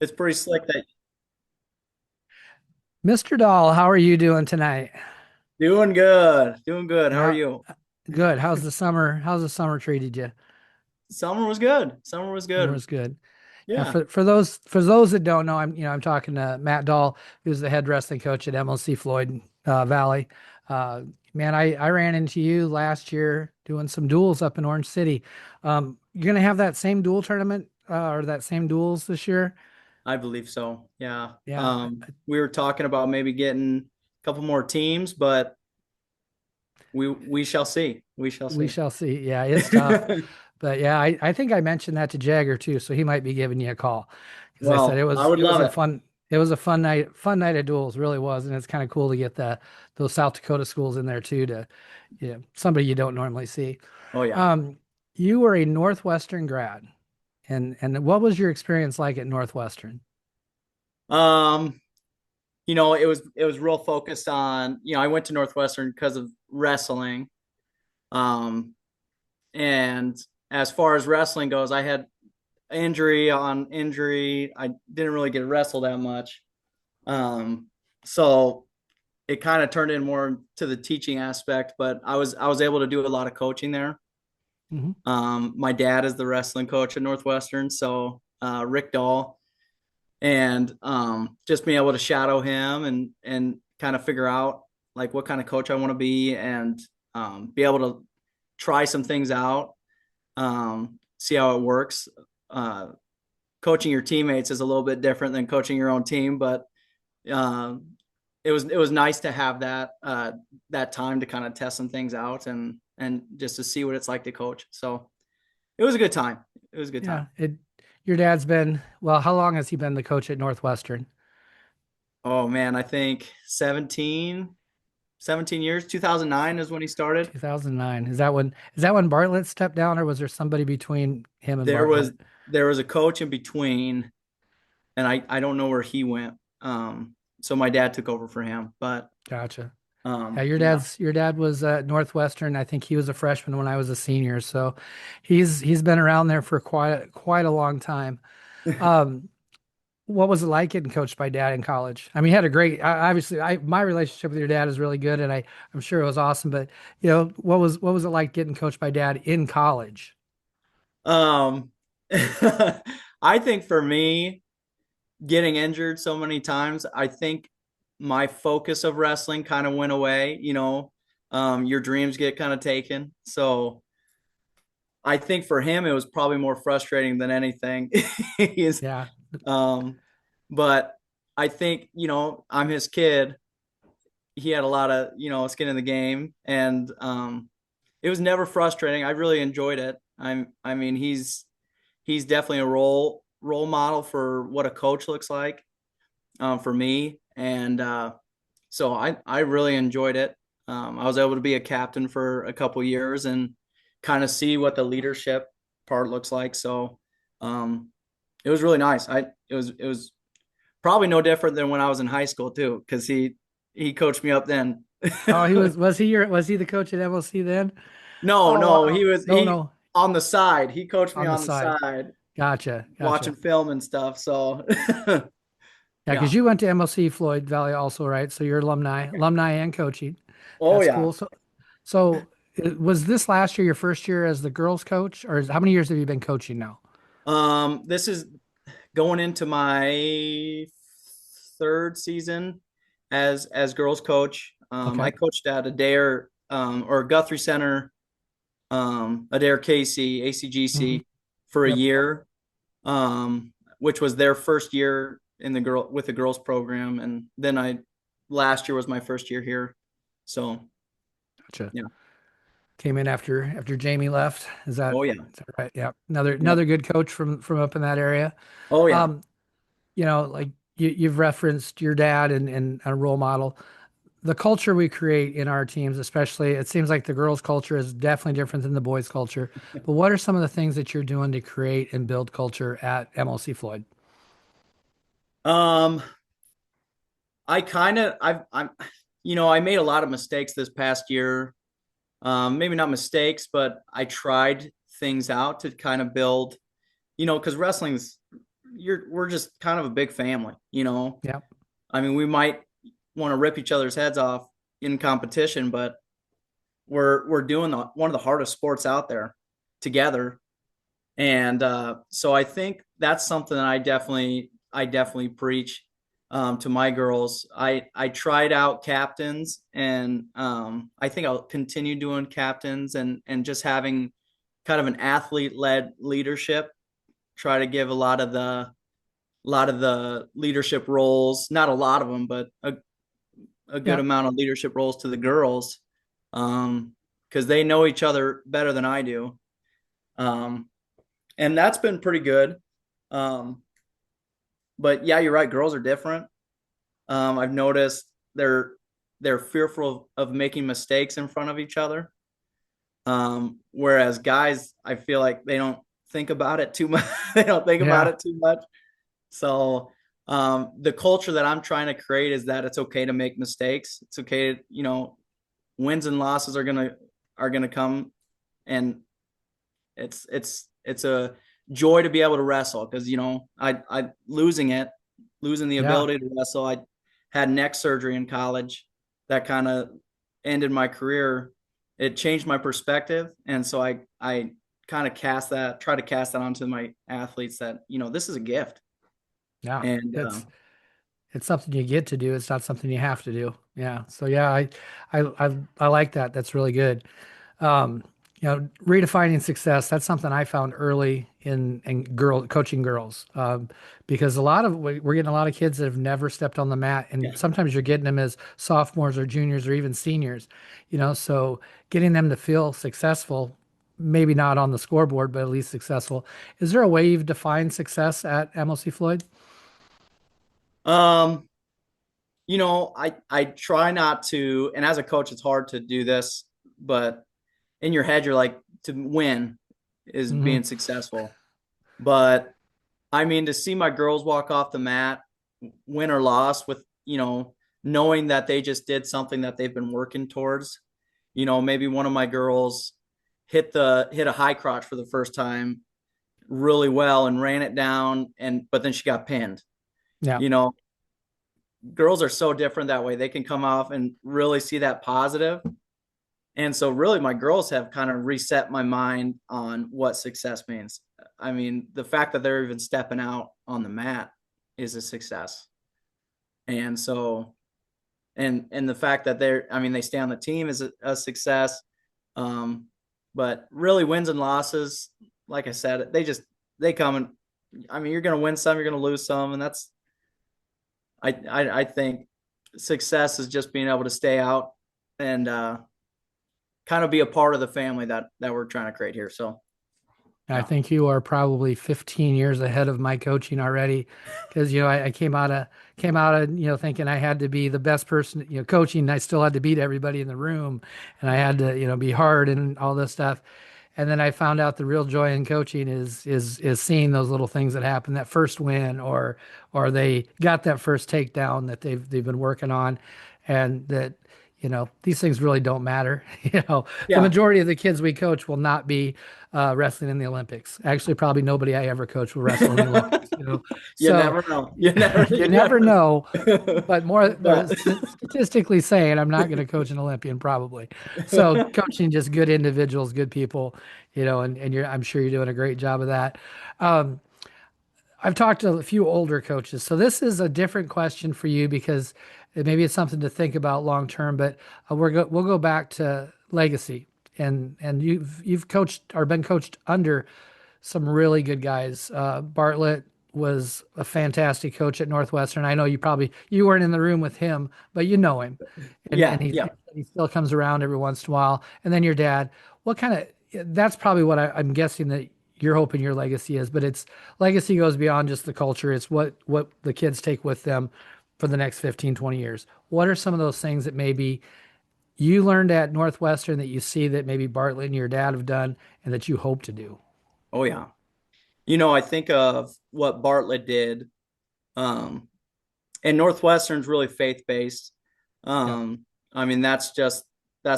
It's pretty slick that Mr. Dahl, how are you doing tonight? doing good. Doing good. How are Yeah, you? good. How's the summer? How's the summer treated you? Summer was good. Summer was Summer good. was good. Yeah, Yeah, for those that don't know, I'm talking to Matt Dahl, who's the head wrestling coach at MLC Floyd Valley. Uh, Man, I ran into you last year doing some duels up in Orange City. You're gonna have that same duel tournament or that same duels this year? I believe so. Yeah. Yeah, We were talking about maybe getting a couple more teams, but we shall see. We shall we see. shall see. Yeah, it's tough. But yeah, I think I mentioned that to Jagger too, so he might be giving you a call because I said it Well, I was would it was love a it. fun night of duels, really was, and it's kind of cool to get those South Dakota schools in there too to somebody you don't normally see. Oh yeah. Um, you were a Northwestern grad, and what was your experience like at Northwestern? Um, it was real focused on, I went to Northwestern because of wrestling. Um, and as far as wrestling goes, I had injury on injury. I didn't really get wrestled that much. So it kind of turned in more to the teaching aspect, but I was able to do a lot of coaching there. Hmm. My dad is the wrestling coach at Northwestern, so Rick Dahl, and just being able to shadow him and kind of figure out like what kind of coach I want to be and be able to try some things out, see how it works. Uh, Coaching your teammates is a little bit different than coaching your own team, but um, it was nice to have that time to kind of test some things out and just to see what it's like to coach. So it was a good time. It was a good Yeah, time. it. Your dad's been well. How long has he been the coach at Northwestern? Oh man, I think 17 years. 2009 is when he started. 2009. Is that when Bartlett stepped down, or was there somebody between him and There was Bartlett? there was a coach in between, and I don't know where he went. So my dad took over for him, but Gotcha. Yeah, yeah. your dad was at Northwestern. I think he was a freshman when I was a senior, so he's been around there for quite a long time. Um, what was it like getting coached by dad in college? I mean, he had a great obviously my relationship with your dad is really good, and I'm sure it was awesome. But what was it like getting coached by dad in college? Um, I think for me, getting injured so many times, I think my focus of wrestling kind of went away. Your dreams get kind of taken. So I think for him, it was probably more frustrating than anything. He's, Yeah, um, but I think, I'm his kid. He had a lot of, skin in the game, and it was never frustrating. I really enjoyed it. I mean, he's definitely a role model for what a coach looks like, for me, and so I really enjoyed it. I was able to be a captain for a couple years and kind of see what the leadership part looks like. So um, it was really nice. It was probably no different than when I was in high school too, because he coached me up then. oh, was he the coach at MLC then? No, Oh no, wow. No, he no, on the side. He coached me on the on the side. side, Gotcha. watching film and stuff. So Yeah, yeah. because you went to MLC Floyd Valley also, right? So you're alumni and coaching. Oh That's yeah. cool. So was this last year your first year as the girls coach, or how many years have you been coaching now? This is going into my third season as girls coach. I Okay. coached at Adair, or Guthrie Center, Adair KC Hmm. ACGC for a Yep. year, which was their first year in the girls program, and then I last year was my first year here. So Gotcha. yeah. Came in after Jamie left. Oh yeah. Is that right? Yeah. Another Yep. another good coach from up in that area. Oh yeah. Um, like you've referenced your dad and a role model. The culture we create in our teams, especially, it seems like the girls' culture is definitely different than the boys' culture. But what are some of the things that you're doing to create and build culture at MLC Floyd? Um, I kind of I made a lot of mistakes this past year. Maybe not mistakes, but I tried things out to kind of build, because we're just kind of a big family, you know. Yeah. I mean, we might want to rip each other's heads off in competition, but we're doing one of the hardest sports out there together. And so I think that's something that I definitely preach to my girls. I tried out captains, and I think I'll continue doing captains and just having kind of an athlete led leadership. Try to give a lot of the leadership roles, not a lot of them, but a good Yeah. amount of leadership roles to the girls, because they know each other better than I do. Um, and that's been pretty good. Um, but yeah, you're right. Girls are different. I've noticed they're fearful of making mistakes in front of each other. Whereas guys, I feel like they don't think about it too much. They don't think about Yeah. it too much. So the culture that I'm trying to create is that it's okay to make mistakes. It's okay to, wins and losses are gonna come, and it's a joy to be able to wrestle because I losing the Yeah. ability to wrestle. I had neck surgery in college that kind of ended my career. It changed my perspective, and so I kind of try to cast that onto my athletes that this is a gift. Yeah. And It's something you get to do. It's not something you have to do. Yeah. So yeah, I like that. That's really good. Um, redefining success, that's something I found early in coaching girls. Because we're getting a lot of kids that have never stepped on the mat, and yeah. sometimes you're getting them as sophomores or juniors or even seniors, so getting them to feel successful, maybe not on the scoreboard, but at least successful. Is there a way you've defined success at MLC Floyd? Um, I try not to, and as a coach, it's hard to do this, but in your head, you're like, to win is Hmm. being successful. But I mean, to see my girls walk off the mat, win or loss, with, knowing that they just did something that they've been working towards. Maybe one of my girls hit a high crotch for the first time really well and ran it down, but then she got pinned. Yeah. You know, girls are so different that way. They can come off and really see that positive. And so really my girls have kind of reset my mind on what success means. I mean, the fact that they're even stepping out on the mat is a success. And so and the fact that they stay on the team is a success. Um, but really wins and losses, like I said, they come and you're going to win some, you're going to lose some, and that's I think success is just being able to stay out and kind of be a part of the family that we're trying to create here. So I yeah, think you are probably 15 years ahead of my coaching already, because I came out of thinking I had to be the best person, coaching. And I still had to beat everybody in the room, and I had to be hard and all this stuff. And then I found out the real joy in coaching is seeing those little things that happen, that first win, or they got that first takedown that they've been working on, and that these things really don't matter. The yeah. majority of the kids we coach will not be wrestling in the Olympics. Actually, probably nobody I ever coach will wrestle in the Olympics. You So never know. You never, you you never never. know. But more, But statistically saying, I'm not going to coach an Olympian probably. So coaching just good individuals, good people, and I'm sure you're doing a great job of that. Um, I've talked to a few older coaches, so this is a different question for you because maybe it's something to think about long term. But we'll go back to legacy, and you've coached or been coached under some really good guys. Bartlett was a fantastic coach at Northwestern. I know you weren't in the room with him, but you know him, and yeah, yeah. he still comes around every once in a while. And then your dad, what kind of that's probably what I'm guessing that you're hoping your legacy is, but it's legacy goes beyond just the culture. It's what the kids take with them for the next 15, 20 years. What are some of those things that maybe you learned at Northwestern that you see that maybe Bartlett and your dad have done and that you hope to do? Oh yeah. I think of what Bartlett did. Um, and Northwestern's really faith based. Yep. That's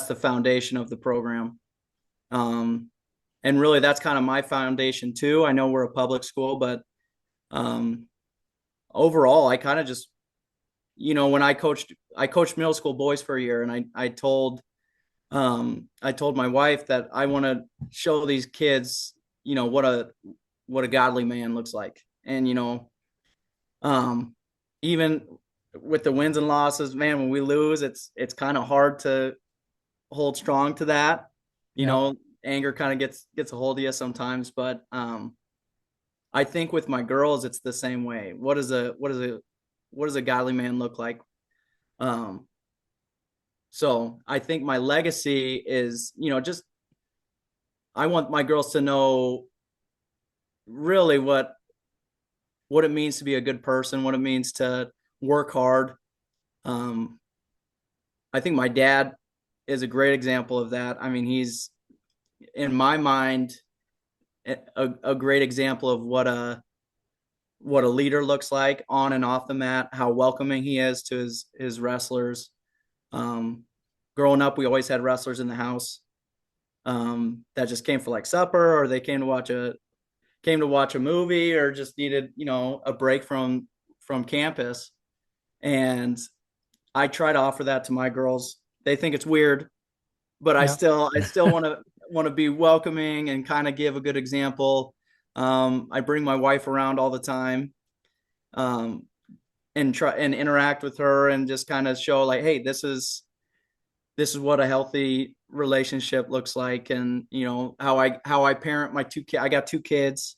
the foundation of the program. Um, and really that's kind of my foundation too. I know we're a public school, but Um, Overall, I kind of just, when I coached middle school boys for a year, and I told my wife that I want to show these kids, what a godly man looks like. And, um, even with the wins and losses, man, when we lose, it's kind of hard to hold strong to that. You Yep. know, anger kind of gets a hold of you sometimes, but I think with my girls, it's the same way. What does a godly man look like? Um, so I think my legacy is, just I want my girls to know really what it means to be a good person, what it means to work hard. Um, I think my dad is a great example of that. I mean, he's in my mind a great example of what a leader looks like on and off the mat, how welcoming he is to his wrestlers. Um, Growing up, we always had wrestlers in the house that just came for like supper, or they came to watch a movie, or just needed a break from campus. And I try to offer that to my girls. They think it's weird, but Yep. I still want to be welcoming and kind of give a good example. I bring my wife around all the time, um, and try and interact with her and just kind of show like, hey, this is what a healthy relationship looks like, and how I parent my two kids. I got two kids,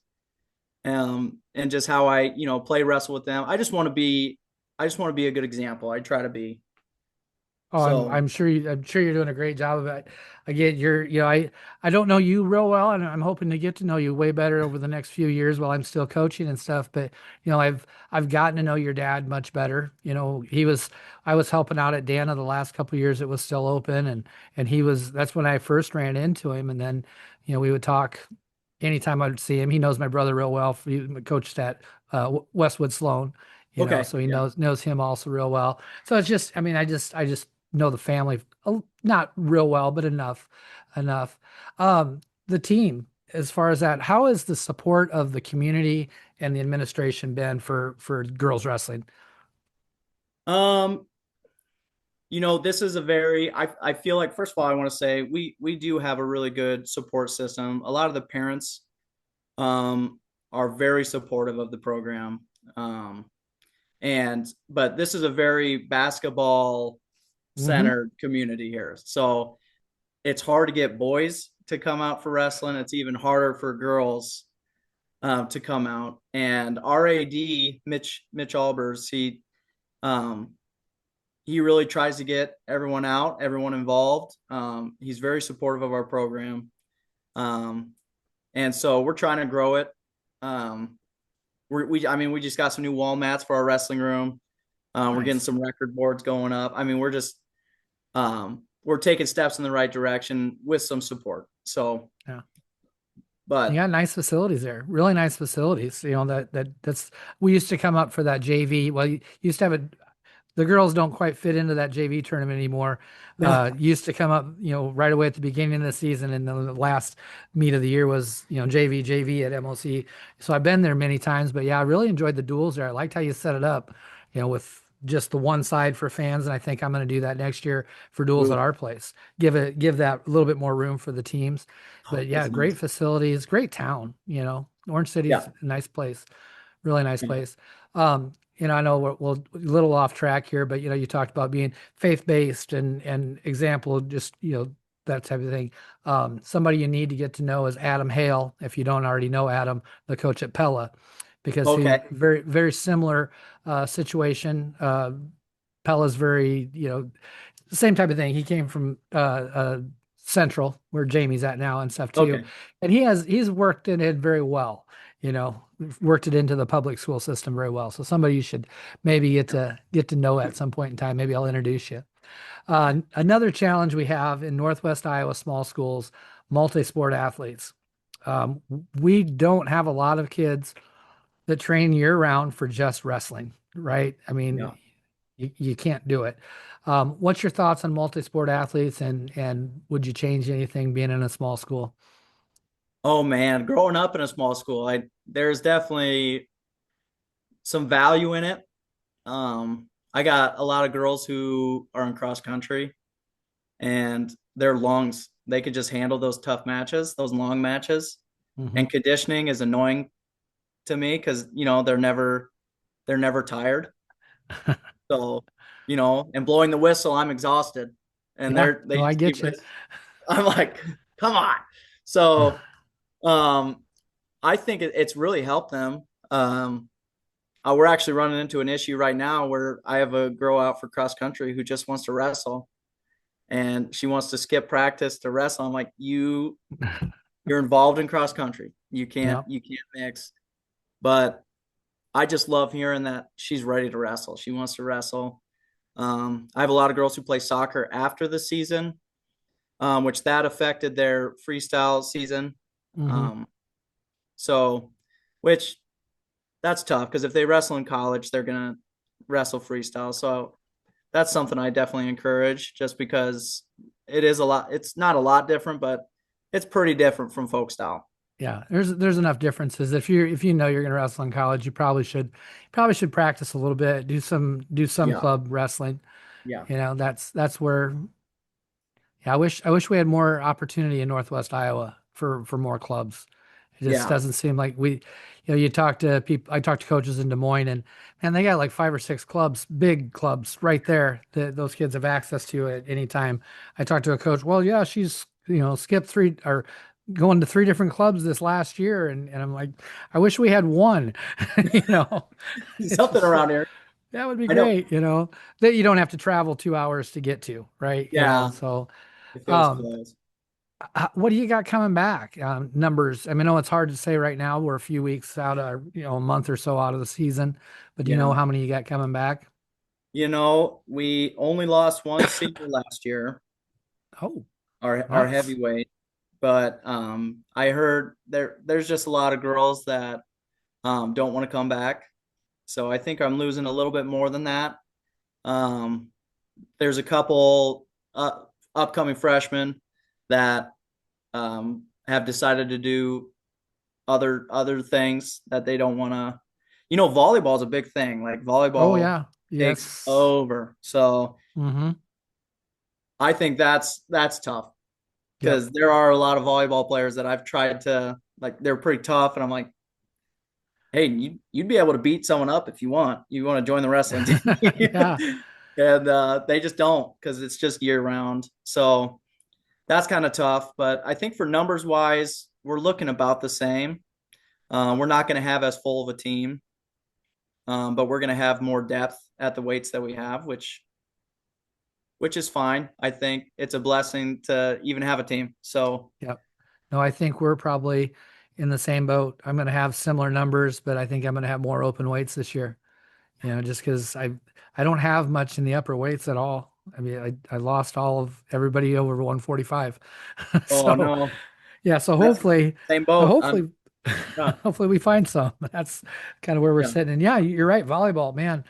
and just how I play wrestle with them. I just want to be a good example. I try to be. Oh, So I'm sure you're doing a great job of it. Again, I don't know you real well, and I'm hoping to get to know you way better over the next few years while I'm still coaching and stuff. But I've gotten to know your dad much better. I was helping out at Dana the last couple of years it was still open, and that's when I first ran into him, and then we would talk anytime I'd see him. He knows my brother real well. He coached at Westwood Sloan, okay, so he yeah. knows him also real well. So it's just, I mean, I just know the family, not real well, but enough. The team, as far as that, how has the support of the community and the administration been for girls wrestling? Um, this is a very I feel like, first of all, I want to say we do have a really good support system. A lot of the parents are very supportive of the program. Um, and but this is a very basketball Hmm. centered community here. So it's hard to get boys to come out for wrestling. It's even harder for girls to come out. And RAD Mitch Albers, um, he really tries to get everyone out, everyone involved. He's very supportive of our program, um, and so we're trying to grow it. Um, I mean, we just got some new wall mats for our wrestling room. We're getting Nice. some record boards going up. I mean, we're taking steps in the right direction with some support. So, Yeah. You but got nice facilities there, really nice facilities. That's we used to come up for that JV. Well, you used to have the girls don't quite fit into that JV tournament anymore. no, Used to come up, right away at the beginning of the season, and the last meet of the year was, JV at MOC. So I've been there many times, but yeah, I really enjoyed the duels there. I liked how you set it up, with just the one side for fans, and I think I'm going to do that next year for duels at ooh, our place. Give that a little bit more room for the teams. oh, But yeah, that's great nice. facilities, great town. Orange City's Yeah. a nice place, really nice Yeah. place. I know we're a little off track here, but you talked about being faith-based and example, just that type of thing. Somebody you need to get to know is Adam Hale, if you don't already know Adam, the coach at Pella, because he Okay. very very similar situation. Pella's very same type of thing. He came from Central, where Jamie's at now and stuff too, Okay. and he's worked in it very well. You know, worked it into the public school system very well. So somebody you should maybe get to know at some point in time. Maybe I'll introduce you. Another challenge we have in Northwest Iowa small schools, multi-sport athletes. Um, we don't have a lot of kids that train year round for just wrestling, right? I Yeah. mean, you can't do it. What's your thoughts on multi-sport athletes, and would you change anything being in a small school? Oh man, growing up in a small school, I there's definitely some value in it. I got a lot of girls who are in cross country and their lungs, they could just handle those tough matches, those long matches. Hmm. And conditioning is annoying to me because they're never tired. So, and blowing the whistle, I'm exhausted. And Yeah, they no, I just keep get you. I'm like, come on. So um I think it's really helped them. We're actually running into an issue right now where I have a girl out for cross country who just wants to wrestle and she wants to skip practice to wrestle. I'm like, you're involved in cross country. You can't Yeah. you can't mix. But I just love hearing that she's ready to wrestle. She wants to wrestle. I have a lot of girls who play soccer after the season, which that affected their freestyle season. Hmm. Um, so, which that's tough because if they wrestle in college, they're gonna wrestle freestyle. So that's something I definitely encourage, just because it is a lot. It's not a lot different, but it's pretty different from folk style. Yeah, there's enough differences. If you know you're going to wrestle in college, you probably should practice a little bit, do some Yeah, club wrestling. yeah, That's where. Yeah, I wish we had more opportunity in Northwest Iowa for more clubs. It just yeah, doesn't seem like you talk to people. I talk to coaches in Des Moines, and they got like 5 or 6 clubs, big clubs right there that those kids have access to at any time. I talked to a coach. Well, yeah, she's skipped 3 or going to 3 different clubs this last year, and I'm like, I wish we had one. You know, it's something just around here. that would be I know. great. That you don't have to travel 2 hours to get to, right? Yeah, So. if it was Um, close. what do you got coming back? Numbers. I mean, I know it's hard to say right now. We're a few weeks out of, a month or so out of the season, but do you know Yeah, how many you got coming back? we only lost one senior last year, Oh, our nice. heavyweight. But I heard there's just a lot of girls that don't want to come back. So I think I'm losing a little bit more than that. Um, there's a couple upcoming freshmen that have decided to do other things that they don't want to. Volleyball is a big thing. Like Oh volleyball yeah. takes Yes. over. So Mm-hmm. I think that's tough Yep. because there are a lot of volleyball players that I've tried to, like, they're pretty tough, and I'm like, hey, you'd be able to beat someone up if you want. You want to join the wrestling team, Yeah. and they just don't because it's just year round. So that's kind of tough. But I think for numbers wise, we're looking about the same. We're not going to have as full of a team, but we're going to have more depth at the weights that we have, which is fine. I think it's a blessing to even have a team. So, Yep. No, I think we're probably in the same boat. I'm going to have similar numbers, but I think I'm going to have more open weights this year. Just because I don't have much in the upper weights at all. I mean, I lost all of everybody over 145. oh So no, yeah, so that's hopefully, same so boat. hopefully, Yeah, hopefully we find some. That's kind of where we're yeah, sitting. And yeah, you're right. Volleyball, man,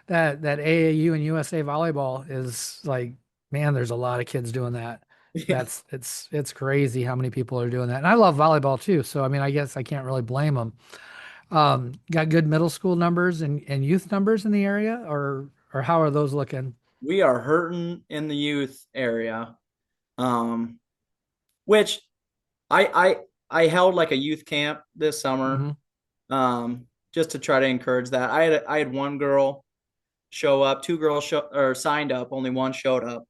that AAU and USA volleyball is like, man, there's a lot of kids doing that. yeah. It's crazy how many people are doing that. And I love volleyball too. So I mean, I guess I can't really blame them. Got good middle school numbers and youth numbers in the area, or how are those looking? We are hurting in the youth area, um, which I I held like a youth camp this summer, Hmm. just to try to encourage that. I had one girl show up, two girls or signed up, only one showed up,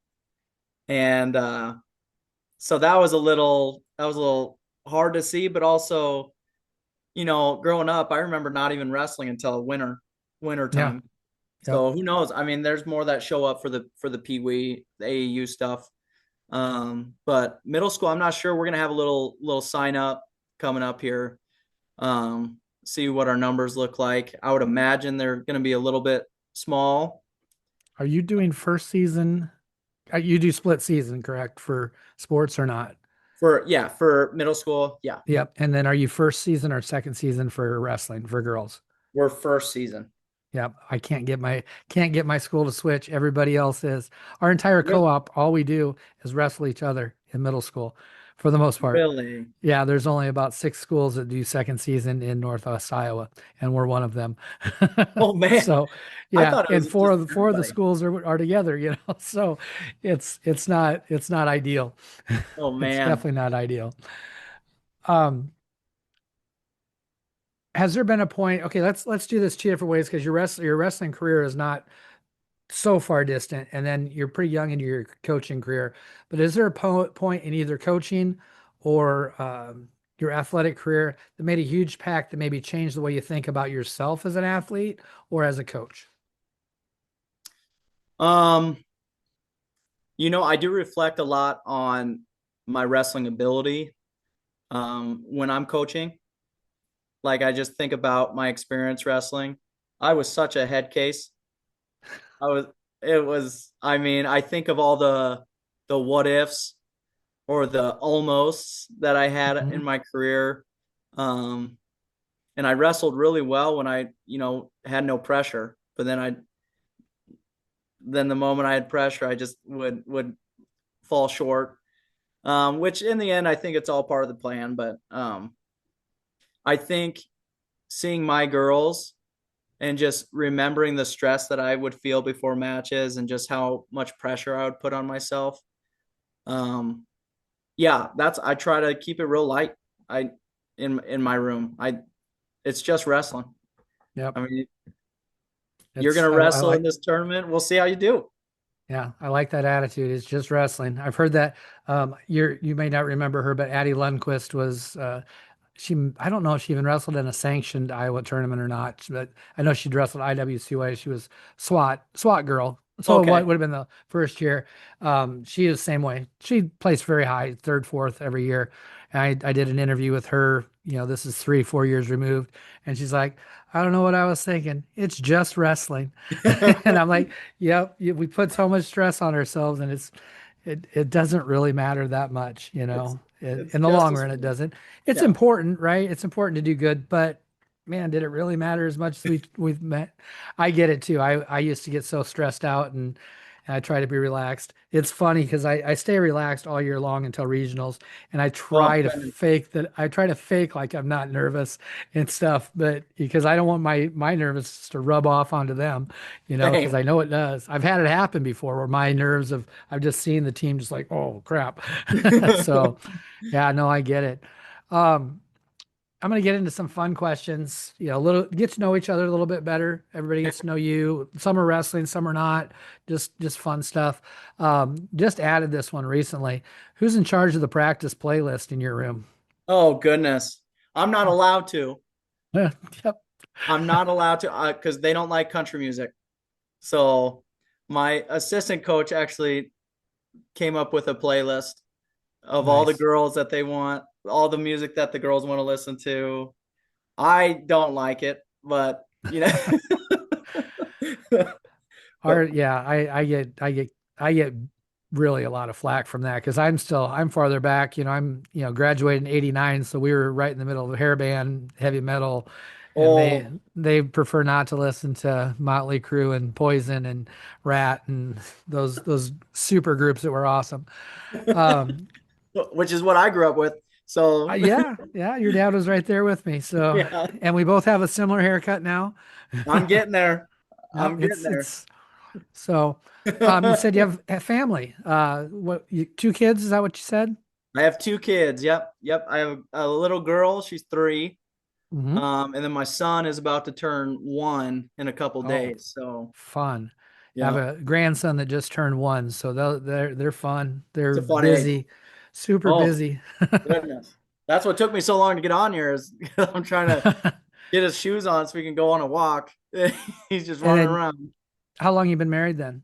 and so that was a little hard to see, but also, growing up, I remember not even wrestling until winter Yeah. time. Yep. So who knows? I mean, there's more that show up for the Pee Wee, the AAU stuff. But middle school, I'm not sure. We're gonna have a little sign up coming up here. See what our numbers look like. I would imagine they're gonna be a little bit small Are you doing first season? You do split season, correct, for sports or not? for middle school. Yeah, Yep. And then are you first season or second season for wrestling for girls? we're first season. Yep. I can't get my school to switch. Everybody else is. Our entire Really? co-op, all we do is wrestle each other in middle school for the most part. Really? Yeah, there's only about 6 schools that do second season in Northwest Iowa, and we're one of them. Oh man, So, I yeah, thought it and was just four of the everybody. schools are together, So it's not ideal. Oh It's man. definitely not ideal. Um, has there been a point? Okay, let's do this two different ways because your wrestling career is not so far distant, and then you're pretty young into your coaching career. But is there a point in either coaching or your athletic career that made a huge impact that maybe changed the way you think about yourself as an athlete or as a coach? Um, I do reflect a lot on my wrestling ability when I'm coaching. Like I just think about my experience wrestling. I was such a head case. I was it was I mean, I think of all the what ifs or the almosts that I had in Mhm. my career. Um and I wrestled really well when I, had no pressure. But then the moment I had pressure, I just would fall short. Which in the end I think it's all part of the plan, but I think seeing my girls and just remembering the stress that I would feel before matches and just how much pressure I would put on myself. Um, yeah, that's I try to keep it real light. I in my room. It's just wrestling. Yep. I mean, you're It's gonna I wrestle in like this tournament. We'll see how you do. Yeah, I like that attitude. It's just wrestling. I've heard that you may not remember her, but Addie Lundquist was I don't know if she even wrestled in a sanctioned Iowa tournament or not, but I know she'd wrestled IWCA. She was SWAT girl. So what Okay. would have been the first year. She is the same way. She placed very high, third, fourth every year. And I did an interview with her, this is 3, 4 years removed. And she's like, I don't know what I was thinking. It's just wrestling. And I'm like, yep, we put so much stress on ourselves and it doesn't really matter that much, it's it's in the just long as run, it fun. doesn't. It's Yeah. important, right? It's important to do good, but man, did it really matter as much as we've met? I get it too. I used to get so stressed out and I try to be relaxed. It's funny because I stay relaxed all year long until regionals, and Oh goodness. I try to fake like I'm not nervous and stuff, but because I don't want my nerves to rub off onto them, because Same. I know it does. I've had it happen before where my nerves have I've just seen the team just like, oh crap. So yeah, no, I get it. Um, I'm going to get into some fun questions, a little get to know each other a little bit better. Everybody gets to know you. Some are wrestling, some are not. Just fun stuff. Just added this one recently. Who's in charge of the practice playlist in your room? Oh goodness. I'm not allowed to. Yep. I'm not allowed to because they don't like country music. So my assistant coach actually came up with a playlist of all the Nice. girls that they want, all the music that the girls want to listen to. I don't like it, but but Yeah, I get really a lot of flack from that because I'm farther back. I'm graduated in '89, so we were right in the middle of hair band, heavy metal, and oh, they prefer not to listen to Motley Crue and Poison and Rat and those super groups that were awesome. Um, which is what I grew up with. So yeah, your dad was right there with me. So, yeah, and we both have a similar haircut now. I'm getting there. No, I'm getting there. it's so. You said you have a family. Two kids? Is that what you said? I have two kids. Yep, yep. I have a little girl. She's 3. Hmm. And then my son is about to turn 1 in a couple Oh, days. So fun. I have yeah, a grandson that just turned 1, so they're fun. it's They're a fun age. busy, super Oh busy. goodness, that's what took me so long to get on here. Is I'm trying to get his shoes on so we can go on a walk. He's just And running then, around. how long you been married then?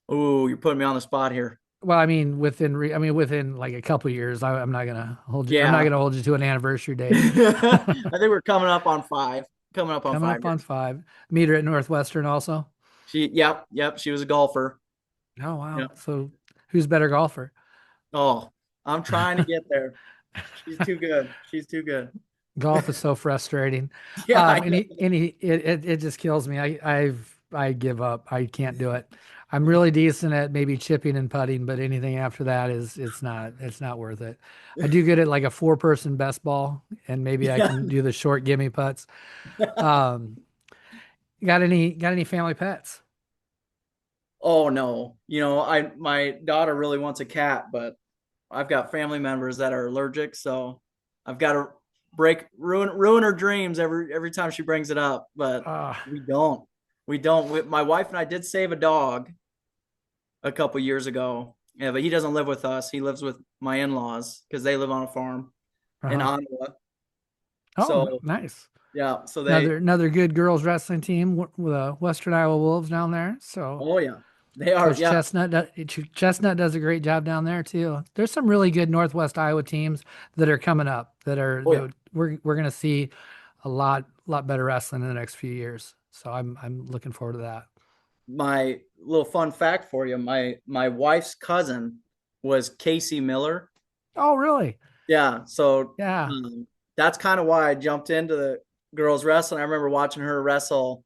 Oh, you're putting me on the spot here. Well, I mean within like a couple years. I'm not gonna hold you. I'm not Yeah, gonna hold you to an anniversary date. I think we're coming up on 5. Coming up on Coming five up on years. 5. Meet her at Northwestern also. Yep, yep. She was a golfer. Oh wow. Yep. So who's better golfer? Oh, I'm trying to get there. She's too good. She's too good. Golf is so frustrating. Yeah, I know. It just kills me. I give up. I can't do it. I'm really decent at maybe chipping and putting, but anything after that is it's not worth it. I do good at like a four-person best ball, and maybe I Yeah. can do the short gimme putts. Um, got any family pets? Oh no. My daughter really wants a cat, but I've got family members that are allergic, so I've got to ruin her dreams every time she brings it up. But Uh, we don't. We don't. My wife and I did save a dog a couple years ago. Yeah, but he doesn't live with us. He lives with my in-laws because they live on a farm in uh-huh. Ottawa. Oh, So nice. yeah, so they. Another good girls wrestling team with Western Iowa Wolves down there. So Oh yeah, they are. Coach Yeah. Chestnut does a great job down there too. There's some really good Northwest Iowa teams that are coming up Oh yeah. that we're gonna see a lot better wrestling in the next few years. So I'm looking forward to that. My little fun fact for you: my wife's cousin was Casey Miller. Oh, really? Yeah, so Yeah. that's kind of why I jumped into the girls wrestling. I remember watching her wrestle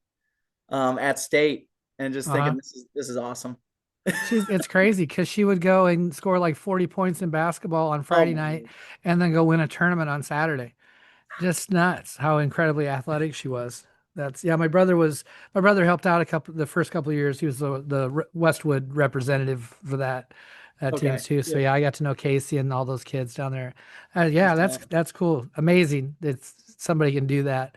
at state and just Uh-huh. thinking this is awesome. It's crazy because she would go and score like 40 points in basketball on Oh Friday my night God. and then go win a tournament on Saturday. Just nuts how incredibly athletic she was. That's yeah. My brother helped out the first couple of years. He was the Westwood representative for that Okay. teams too. So Yeah. yeah, I got to know Casey and all those kids down there. Yeah, That's that's awesome. that's cool. Amazing. It's somebody can do that.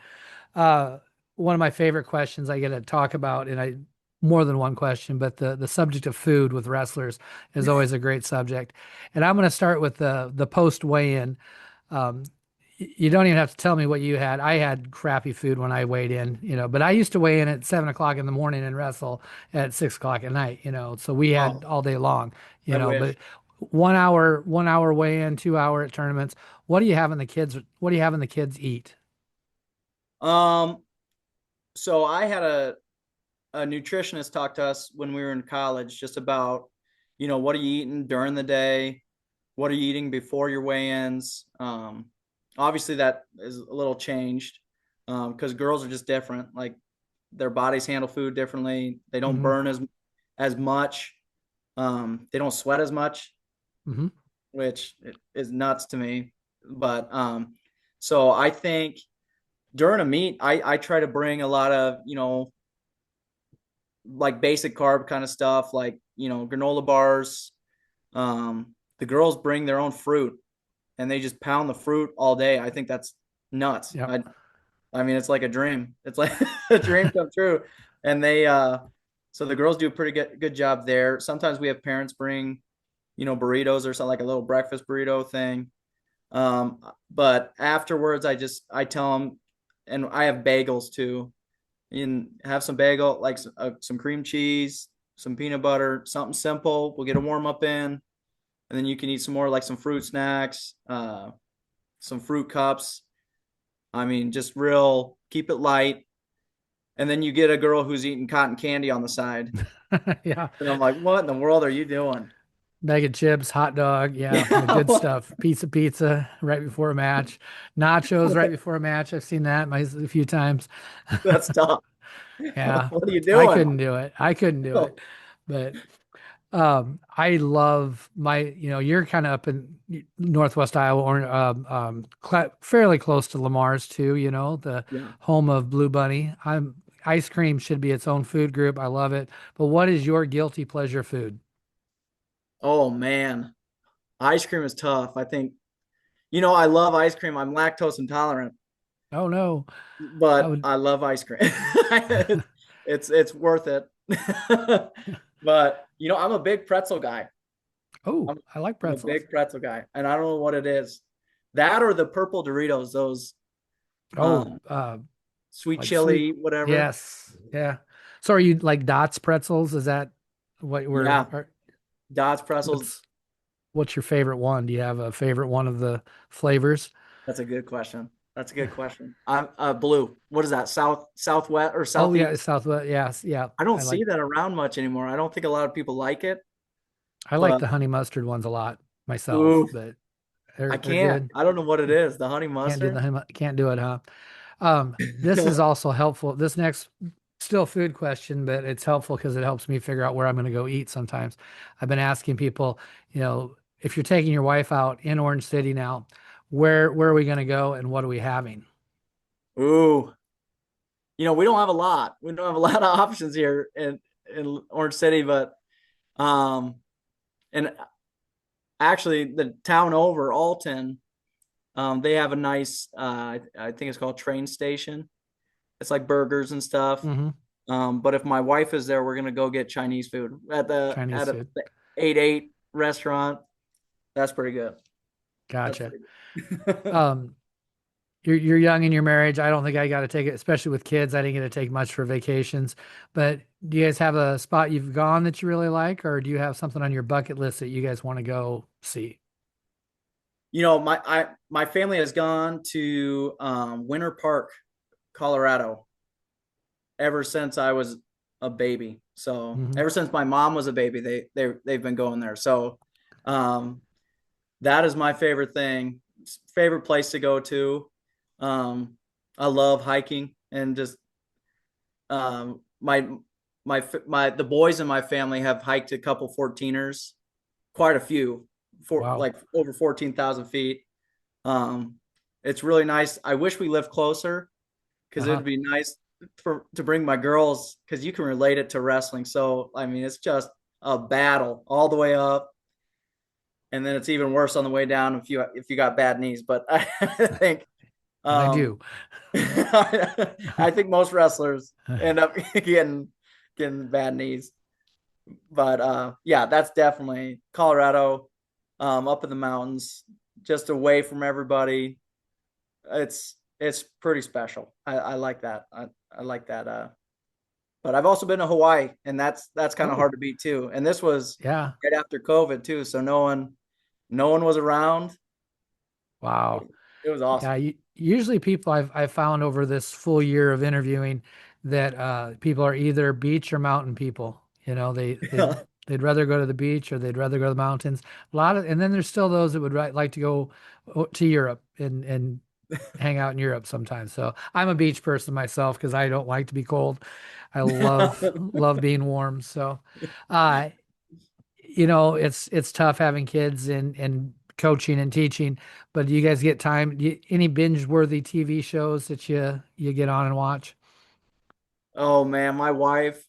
Uh, One of my favorite questions I get to talk about, and I more than one question, but the subject of food with wrestlers is always a great subject. And I'm going to start with the post weigh-in. Um, you don't even have to tell me what you had. I had crappy food when I weighed in, but I used to weigh in at 7 o'clock in the morning and wrestle at 6 o'clock at night, so we had Oh, all day long, I but wish. 1 hour weigh in, 2 hour at tournaments. What do you having the kids eat? Um, so I had a nutritionist talk to us when we were in college just about, what are you eating during the day? What are you eating before your weigh-ins? Obviously that is a little changed because girls are just different. Like their bodies handle food differently. They don't Hmm. burn as much. They don't sweat as much, Hmm. which is nuts to me. But so I think during a meet, I try to bring a lot of like basic carb kind of stuff, like granola bars. The girls bring their own fruit and they just pound the fruit all day. I think that's nuts. Yep. I mean, it's like a dream. It's like a dream come true. And so the girls do a pretty good job there. Sometimes we have parents bring, burritos or something like a little breakfast burrito thing. But afterwards, I tell them, and I have bagels too. And have some bagel, like some cream cheese, some peanut butter, something simple. We'll get a warm up in, and then you can eat some more, like some fruit snacks, some fruit cups. I mean, just real, keep it light. And then you get a girl who's eating cotton candy on the side. Yeah. And I'm like, what in the world are you doing? Bag of chips, hot dog. Yeah. The good Yeah, stuff. Pizza right before a match. Nachos right before a match. I've seen that a few times. that's tough. Yeah. What are you I doing? couldn't do it. I couldn't do it. But I love you're kind of up in Northwest Iowa or fairly close to Lamar's too, the Yeah. home of Blue Bunny. Ice cream should be its own food group. I love it. But what is your guilty pleasure food? Oh man, ice cream is tough. I think, I love ice cream. I'm lactose intolerant, Oh no. I but would I love ice cream. It's worth it. But I'm a big pretzel guy. Oh, I'm, I like I'm a pretzels. big pretzel guy, and I don't know what it is. That or the purple Doritos, those Oh, um, sweet like sweet. chili, whatever. Yes. Yeah. So are you like Dots pretzels? Is that what Yeah, Dodge pretzels. what's what's your favorite one? Do you have a favorite one of the flavors? That's a good question. That's a good question. I'm blue. What is that? Southwest or Oh yeah, southeast? Southwest. Yes, yeah. I don't see that around much anymore. I don't think a lot of people like it, I like but the honey mustard ones a lot myself, ooh, but I they're can't. good. I don't know what it is. The honey Can't do mustard. can't do it, huh? This is also helpful. This next still food question, but it's helpful because it helps me figure out where I'm going to go eat sometimes. I've been asking people, if you're taking your wife out in Orange City now, where are we going to go and what are we having? Ooh, we don't have a lot. We don't have a lot of options here in Orange City, but um, and actually the town over Alton, they have a nice, I think it's called train station. It's like burgers and stuff. Hmm. But if my wife is there, we're gonna go get Chinese food at the Chinese at a, food. the 8-8 restaurant. That's pretty good. That's Gotcha. pretty good. Um, you're young in your marriage. I don't think I got to take it, especially with kids. I didn't get to take much for vacations. But do you guys have a spot you've gone that you really like, or do you have something on your bucket list that you guys want to go see? My family has gone to Winter Park, Colorado, ever since I was a baby. So Hmm. ever since my mom was a baby, they've been going there. So um, that is my favorite thing, favorite place to go to. Um, I love hiking and just my the boys in my family have hiked a couple 14ers, quite a few, for Wow. like over 14,000 feet. Um, it's really nice. I wish we lived closer because Uh-huh. it'd be nice to bring my girls because you can relate it to wrestling. So I mean, it's just a battle all the way up, and then it's even worse on the way down if you got bad knees. But I think And I um, do. I think most wrestlers end up getting bad knees. But yeah, that's definitely Colorado, up in the mountains, just away from everybody. It's pretty special. I like that. I like that. But I've also been to Hawaii, and that's kind of Oh, hard to beat too. And this was yeah. right after COVID too, so no one was around. Wow. It was Yeah, awesome. usually people I've found over this full year of interviewing that people are either beach or mountain people. They'd rather go to the beach or they'd rather go to the mountains. And then there's still those that would like to go to Europe and hang out in Europe sometimes. So I'm a beach person myself because I don't like to be cold. I love being warm. So, uh, it's tough having kids and coaching and teaching, but do you guys get time? Any binge-worthy TV shows that you get on and watch? Oh man, my wife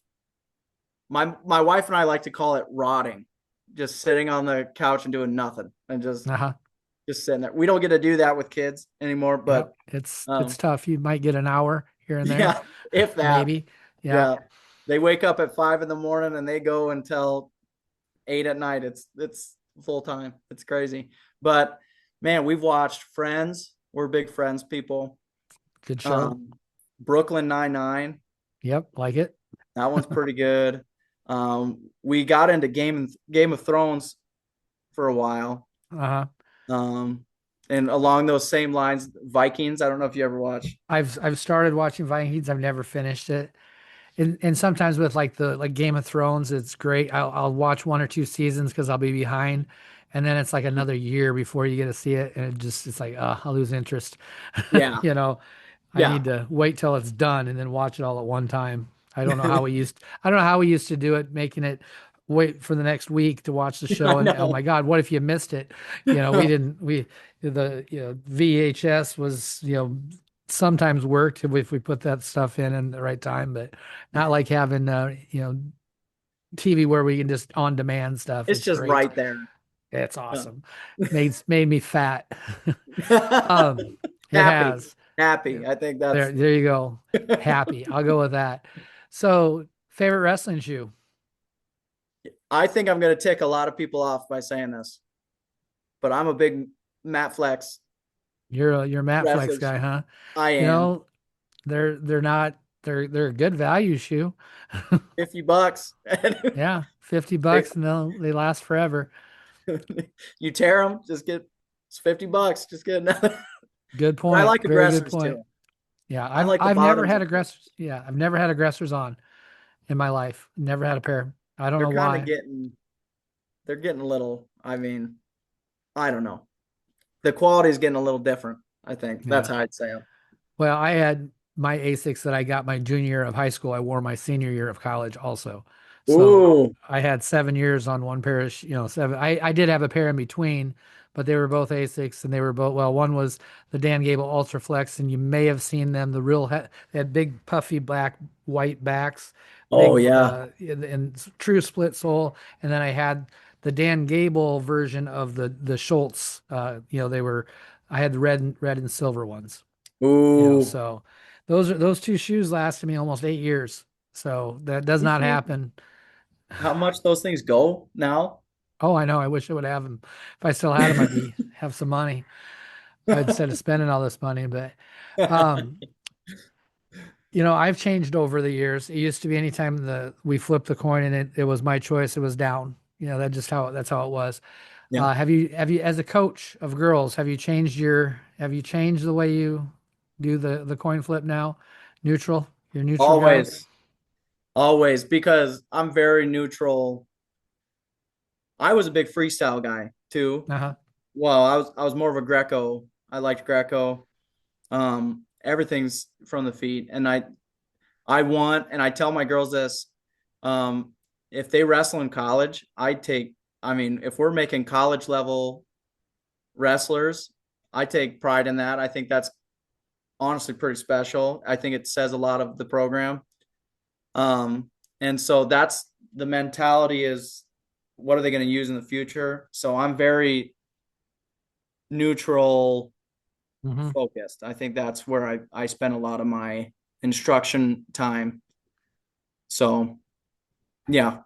and I like to call it rotting, just sitting on the couch and doing nothing and Uh-huh. just sitting there. We don't get to do that with kids anymore, Yep. but It's um, tough. You might get an hour here and there, yeah, if that, maybe. Yeah. yeah. They wake up at 5 in the morning and they go until 8 at night. It's full time. It's crazy. But man, we've watched Friends. We're big Friends people. Good show. Um, Brooklyn Nine-Nine. Yep. Like it. That one's pretty good. We got into Game of Thrones for a while. Uh-huh. Um, and along those same lines, Vikings. I don't know if you ever watch. I've started watching Vikings. I've never finished it. And sometimes with like Game of Thrones, it's great. I'll watch one or two seasons because I'll be behind, and then it's like another year before you get to see it, and it's like I'll lose interest. Yeah, You know, I yeah. need to wait till it's done and then watch it all at one time. I don't know how we used to do it, making it wait for the next week to watch the I show. And oh my know. God, what if you missed it? We didn't, we, VHS was, sometimes worked if we put that stuff in the right time, but not like having, TV where we can just on demand stuff. It's It's just great. right there. It's Yeah. awesome. Made me fat. It Happy, has. Yeah. happy. I think that's. There you go. Happy. I'll go with that. So, favorite wrestling shoe? I think I'm going to tick a lot of people off by saying this, but I'm a big Matt Flex You're a Matt Flex wrestling. guy, huh? I You am. know, they're not they're a good value shoe. $50. Yeah, 50 They- bucks and they last forever. you tear them, just get it's $50. Just get another. Good But I point. like Very good aggressors point. too. Yeah, I like the I've never bottoms. had aggressors. Yeah, I've never had aggressors on in my life. Never had a pair. I don't They're know kind of why. getting. They're getting a little. I mean, I don't know. The quality is getting a little different. I think that's Yeah. how I'd say it. Well, I had my Asics that I got my junior year of high school, I wore my senior year of college also. So Ooh. I had 7 years on one pair of, seven. I did have a pair in between, but they were both Asics and they were both, well, one was the Dan Gable Ultra Flex, and you may have seen them, they had big puffy black, white backs, Oh big, yeah. and true split sole. And then I had the Dan Gable version of the Schultz, I had the red and silver ones. Ooh. So those two shoes lasted me almost 8 years. So that does You not see happen. how much those things go now? Oh, I know. I wish I would have them. If I still had them, I'd be have some money instead of spending all this money. But um, I've changed over the years. It used to be anytime we flipped the coin and it was my choice, it was down. That's how it was. Yeah. Have you as a coach of girls, have you changed the way you do the coin flip now? Neutral? You're a neutral guy? Always. Always. Because I'm very neutral. I was a big freestyle guy too. Uh-huh. Well, I was more of a Greco. I liked Greco. Everything's from the feet. And I want, and I tell my girls this, if they wrestle in college, I mean, if we're making college level wrestlers, I take pride in that. I think that's honestly pretty special. I think it says a lot of the program. And so that's the mentality is what are they going to use in the future? So I'm very neutral Hmm. focused. I think that's where I spend a lot of my instruction time. So yeah.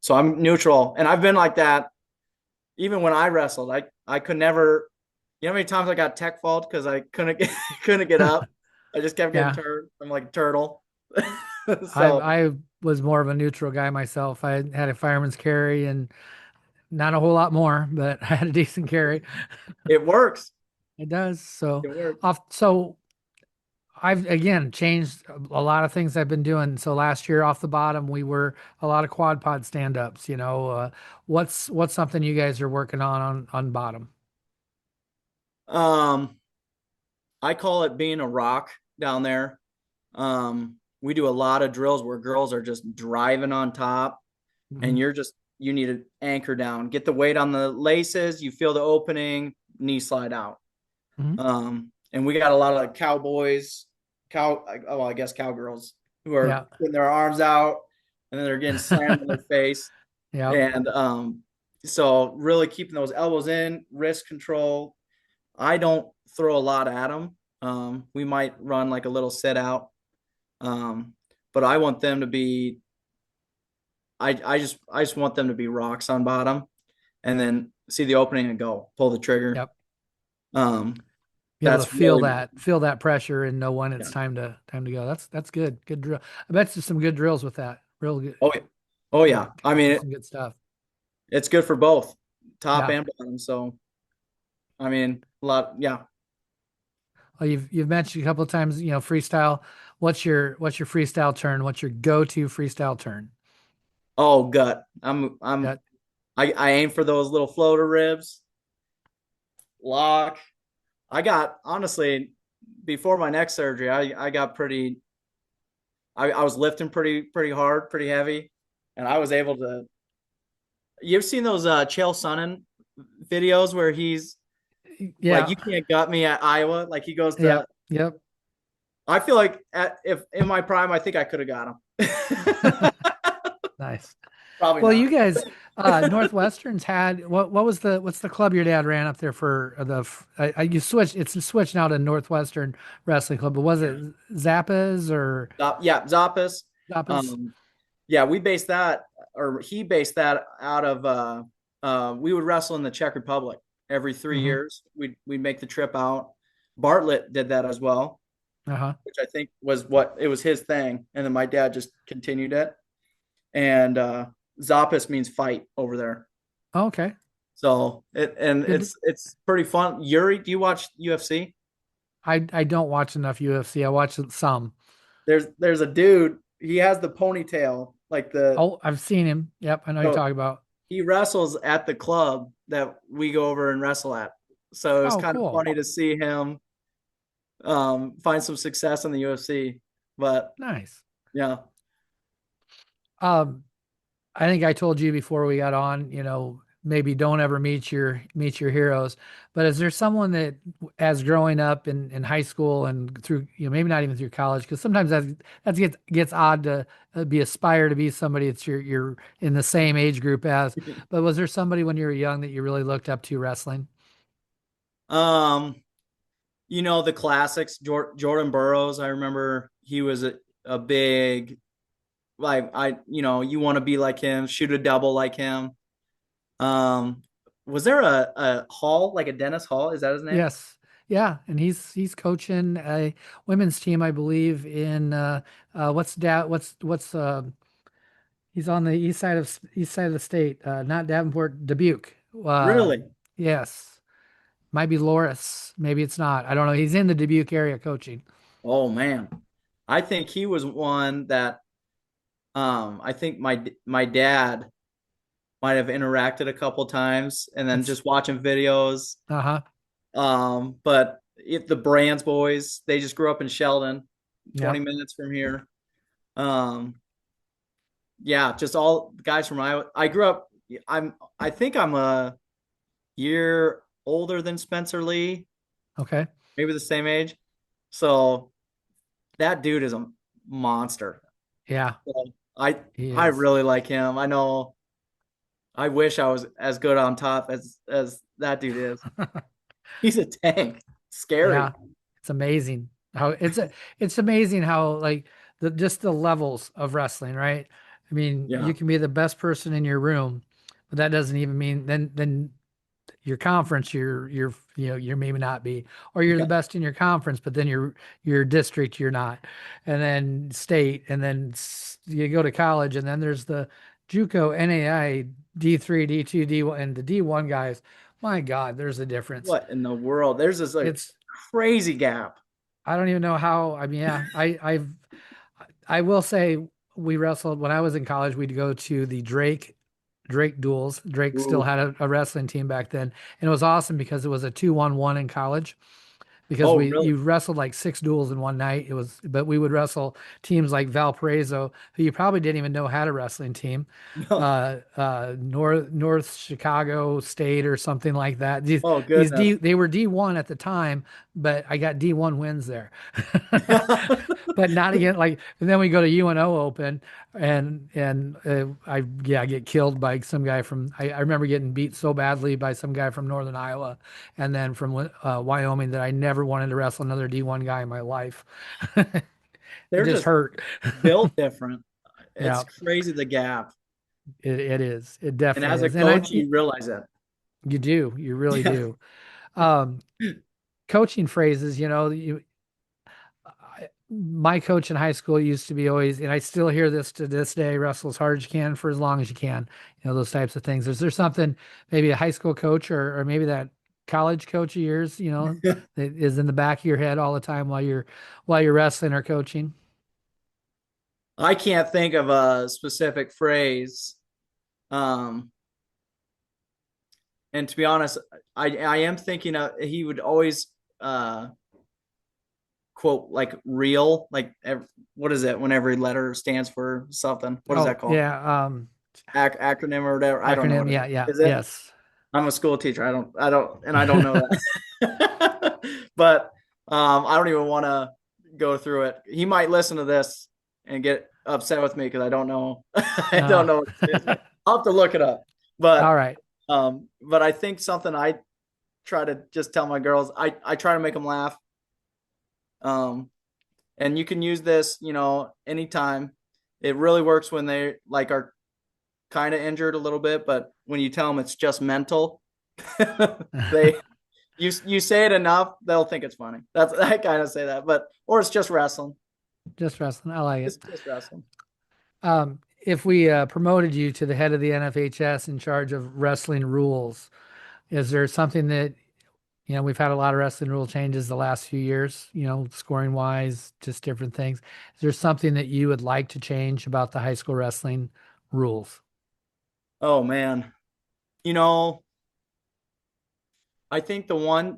So I'm neutral. And I've been like that even when I wrestled. I could never, you know how many times I got tech fault because I couldn't get up. I just kept getting Yeah. turned. I'm like a turtle. I So I was more of a neutral guy myself. I had a fireman's carry and not a whole lot more, but I had a decent carry. it works. It does. So It works. so I've again changed a lot of things I've been doing. So last year off the bottom, we were a lot of quad pod stand-ups, what's something you guys are working on bottom? Um, I call it being a rock down there. We do a lot of drills where girls are just driving on top and Hmm. you need to anchor down, get the weight on the laces, you feel the opening, knee slide out. Hmm. And we got a lot of cowboys, I guess cowgirls who are Yeah. putting their arms out and then they're getting slammed in their face. Yep. And so really keeping those elbows in, wrist control. I don't throw a lot at them. We might run like a little sit out, but I want them to be. I just want them to be rocks on bottom, and then see the opening and go pull the trigger. Yep. Um, Be able to that's really feel that pressure and know when it's yeah. time to go. That's good. Good drill. I bet you some good drills with that. Real good. Oh yeah, oh Yeah, yeah. I mean, some good stuff. it's good for both top Yeah. and bottom. So I mean, a lot. Yeah. Well, you've mentioned a couple of times, freestyle. What's your freestyle turn? What's your go-to freestyle turn? Oh gut. I'm That I aim for those little floater ribs. Lock. I got honestly before my neck surgery, I got pretty. I was lifting pretty hard, pretty heavy, and I was able to. You've seen those Chael Sonnen videos where he's like, yeah. "You can't gut me at Iowa." Like he goes to. Yep. Yep. I feel like if in my prime, I think I could have got him. Nice. Probably Well, not. you guys, Northwestern's had what's the club your dad ran up there for you switched it's switched now to Northwestern Wrestling Club, but was it Zappa's or Yeah, Zappas. Zappa's? Um, yeah, we based that, or he based that out of. We would wrestle in the Czech Republic every three Hmm. years. We'd make the trip out. Bartlett did that as well, Uh-huh. which I think was what it was his thing, and then my dad just continued it. And Zappas means fight over there, Okay. so Good. it's pretty fun. Yuri, do you watch UFC? I don't watch enough UFC. I watch some. There's a dude. He has the ponytail, like the Oh, I've seen him. Yep, I know you're so talking about. he wrestles at the club that we go over and wrestle at. So it was Oh, kind of cool. funny to see him find some success in the UFC. But Nice. yeah. Um, I think I told you before we got on, maybe don't ever meet your heroes. But is there someone that, as growing up in high school and through, maybe not even through college, because sometimes that gets odd to be aspire to be somebody that's you're in the same age group as. But was there somebody when you were young that you really looked up to wrestling? Um, the classics, Jordan Burroughs. I remember he was a big, like, you want to be like him, shoot a double like him. Um, was there a Hall, like a Dennis Hall? Is that his name? Yes. Yeah, and he's coaching a women's team, I believe, in he's on the east side of the state, not Davenport, Dubuque. Really? Yes, might be Loris, maybe it's not. I don't know. He's in the Dubuque area coaching. Oh man, I think he was one that I think my dad might have interacted a couple times, and then It's just watching videos. uh-huh. But if the Brands boys, they just grew up in Sheldon, 20 Yep. minutes from here. Um, yeah, just all guys from Iowa. I grew up. I think I'm a year older than Spencer Lee, Okay. maybe the same age. So that dude is a monster. Yeah, So I he I is. really like him. I know. I wish I was as good on top as that dude is. He's a tank. Scary. Yeah. It's amazing how it's amazing how like the just the levels of wrestling, right? I mean, you Yeah. can be the best person in your room, but that doesn't even mean then your conference you're maybe not be, or you're the Yeah. best in your conference but then your district you're not, and then state, and then you go to college, and then there's the JUCO, NAI, D3, D2, D1, and the D1 guys. My God, there's a difference. What in the world? There's this like It's crazy gap. I don't even know how. I mean, yeah, I will say we wrestled when I was in college. We'd go to the Drake duels. Drake still Ooh. had a wrestling team back then, and it was awesome because it was a 2-on-1 in college. Because Oh, we really? you wrestled like 6 duels in one night. But we would wrestle teams like Valparaiso, who you probably didn't even know had a wrestling team, No. North Chicago State or something like that. Oh, These goodness. they were D1 at the time, but I got D1 wins there. But not again. Like, and then we go to UNO Open, I get killed by some guy from. I remember getting beat so badly by some guy from Northern Iowa, and then from Wyoming, that I never wanted to wrestle another D1 guy in my life. It They're just just hurt. built different. It's Yeah, crazy the gap. it is. It And definitely as a is. And coach, you realize it. you do. You really Yeah. do. Um, Coaching phrases, my coach in high school used to be always, and I still hear this to this day, wrestle as hard as you can for as long as you can, those types of things. Is there something, maybe a high school coach or maybe that college coach of yours, that is in the back of your head all the time while you're wrestling or coaching? I can't think of a specific phrase. Um, and to be honest, I am thinking of he would always uh quote like real, like what is it when every letter stands for something? What is Oh, that called? yeah. Acronym or whatever. I don't know Acronym. what it Yeah. is. Yeah. Is it? Yes. I'm a school teacher. I don't know that. But I don't even want to go through it. He might listen to this and get upset with me because I don't know. I don't Uh, know what it is. I'll have to look it up. all But right. I think something I try to just tell my girls. I try to make them laugh. Um, and you can use this, anytime. It really works when they like are kind of injured a little bit, but when you tell them it's just mental, they you say it enough, they'll think it's funny. That's I kind of say that, but or it's just wrestling. Just wrestling. I like It's it. just wrestling. If we promoted you to the head of the NFHS in charge of wrestling rules, is there something that, we've had a lot of wrestling rule changes the last few years, scoring wise, just different things. Is there something that you would like to change about the high school wrestling rules? Oh man, you know, I think the one.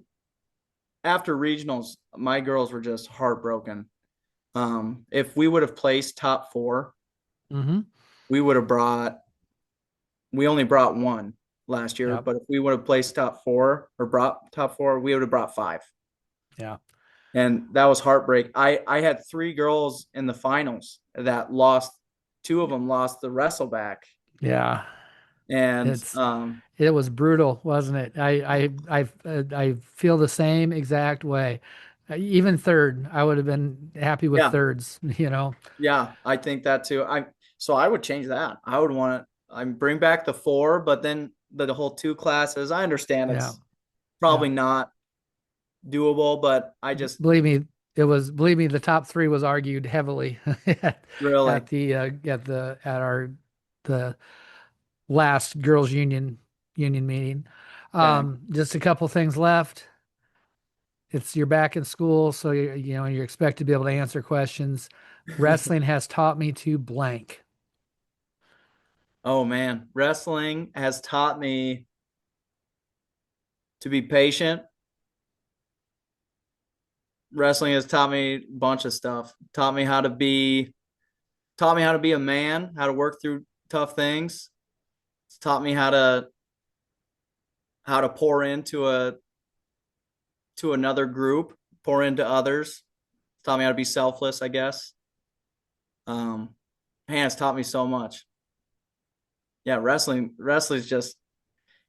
after regionals, my girls were just heartbroken. If we would have placed top four, Hmm. we would have brought. We only brought one last year, Yep. but if we would have placed top four or brought top four, we would have brought five, Yeah. and that was heartbreak. I had three girls in the finals that lost. Two of them lost the wrestleback, Yeah. and It's it was brutal, wasn't it? I feel the same exact way. Even third, I would have been happy with yeah, thirds, you know. yeah, I think that too. I would change that. I would want to. I bring back the four, but then the whole two classes. I understand Yeah. it's Yeah. probably not doable, but I just Believe me, believe me, the top three was argued heavily really at our the last girls union meeting. okay. Just a couple things left. It's you're back in school, so you're expected to be able to answer questions. Wrestling has taught me to blank. Oh man, wrestling has taught me to be patient. Wrestling has taught me a bunch of stuff. Taught me how to be a man, how to work through tough things. It's taught me how to pour into a to another group, pour into others. It's taught me how to be selfless, I guess. Um, Man, it's taught me so much. Yeah, wrestling's just,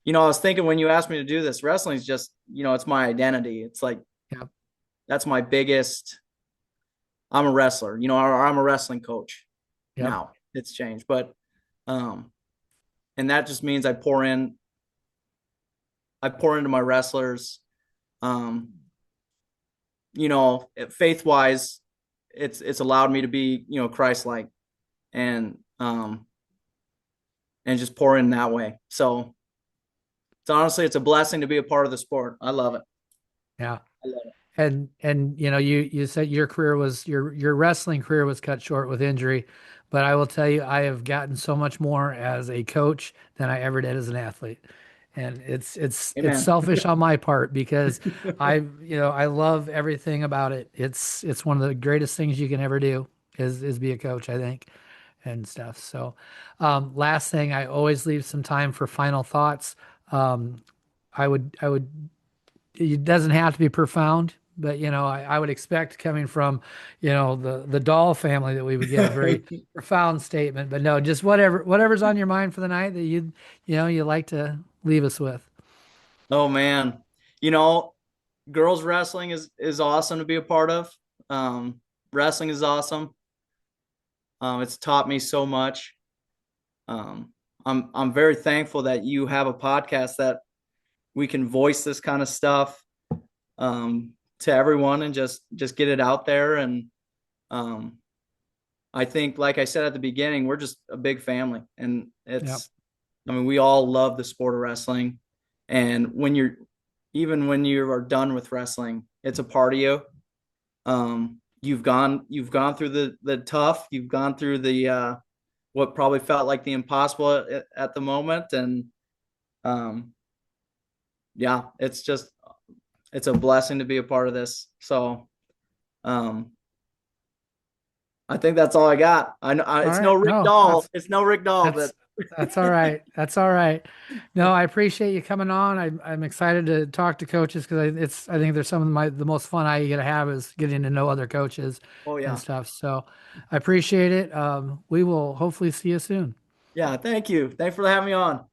I was thinking when you asked me to do this, wrestling's just, it's my identity. It's like Yep, that's my biggest. I'm a wrestler, or I'm a wrestling coach. yep, Now it's changed, but um, and that just means I pour into my wrestlers. Um, faith wise, it's allowed me to be, Christ like, and and just pour in that way. So it's honestly, it's a blessing to be a part of the sport. I love it. yeah. I love it. And you said your career was your wrestling career was cut short with injury, but I will tell you I have gotten so much more as a coach than I ever did as an athlete. And it's Amen. selfish on my part because I love everything about it. It's one of the greatest things you can ever do is be a coach, I think, and stuff. So, last thing, I always leave some time for final thoughts. Um, I would it doesn't have to be profound, but I would expect coming from, the Dahl family that we would get a very profound statement. But no, just whatever's on your mind for the night that you like to leave us with. Oh man, you know, girls wrestling is awesome to be a part of. Wrestling is awesome. It's taught me so much. I'm very thankful that you have a podcast that we can voice this kind of stuff to everyone and just get it out there. And um, I think, like I said at the beginning, we're just a big family, and Yep, I mean, we all love the sport of wrestling. And even when you are done with wrestling, it's a part of you. You've gone through the tough, you've gone through the what probably felt like the impossible at the moment, and um, yeah, it's a blessing to be a part of this. So um, I think that's all I got. all It's no right. Rick No, Dahl. It's no Rick Dahl, but that's all right. That's all right. No, I appreciate you coming on. I'm excited to talk to coaches because I think there's some of the most fun I get to have is getting to know other coaches oh and yeah, stuff. So I appreciate it. We will hopefully see you soon. yeah. Thank you. Thanks for having me on.